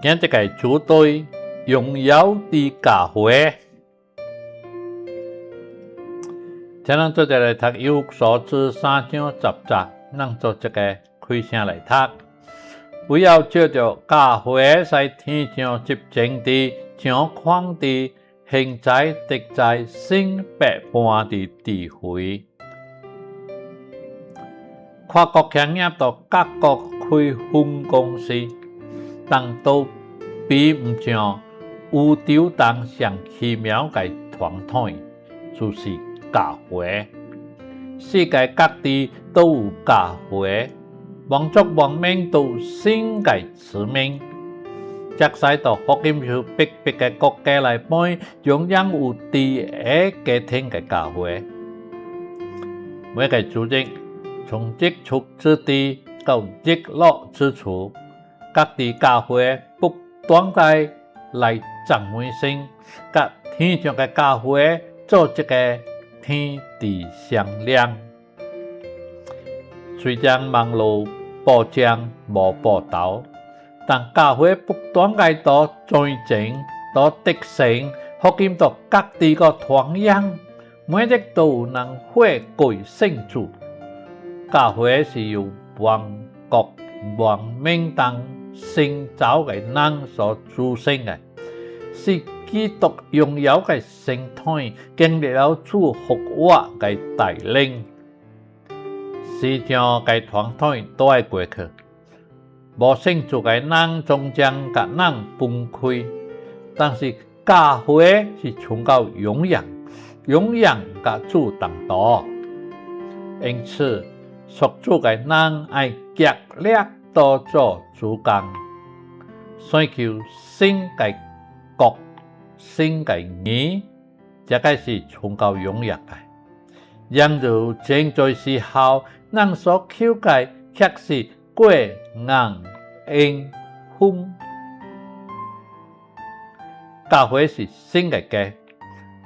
今日嘅主題榮耀的教會，請咱做一個來讀以弗所書3章10節，咱做一個開聲來讀。為要照着教會在天上集中的、掌權的、現在的在新百般的智慧，跨國企業到各國開分公司，但都比唔上宇宙當上奇妙嘅團隊，就是教會。世界各地都有教會，萬族萬民都有新嘅使命。接使到福音書逼迫嘅國家內邊，同樣有第一個聽嘅教會。每個組織從日出之地到日落之處，各地教會不斷地來讚美神，甲天上嘅教會做一個天地相連。雖然網絡報章無報道，但教會不斷地到傳承、到特性，福音到各地個傳揚，每日都有人悔改信主。教會是由萬國萬民當新造嘅人所組成嘅，是基督榮耀嘅身體，經歷了主復活嘅帶領，時常嘅團隊都會過去。無信主嘅人終將甲人分開，但是教會是存到永遠，永遠甲主同在。因此，屬主嘅人愛極力多做主工，追求新嘅國、新嘅義，這個是存到永遠嘅。然如正在時候，人所求嘅卻是過硬應分。教會是新嘅家，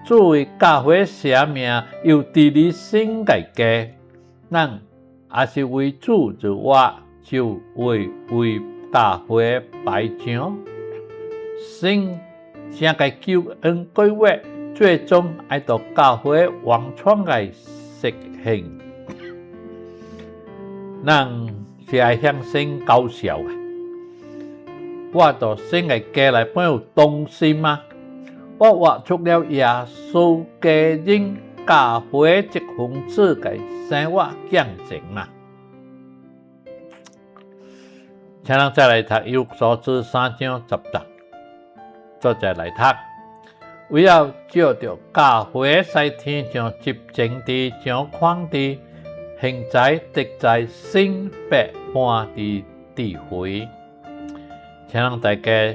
主為教會捨命，又治理新嘅家。人也是為主而活，就為教會擺上。神將個救恩計劃，最終愛到教會完全嘅實行。人是愛向神交笑嘅。我到新嘅家內邊有動心嗎？我活出了耶穌基因教會一份子嘅生活見證嘛。請咱再來讀以弗所書3章10節，作者來讀。為要照着教會在天上集中的、掌權的、現在的在新百般的智慧。請讓大家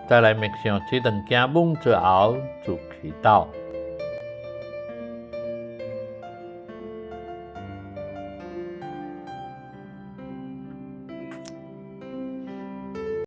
再來默想這段經文之後，就祈禱。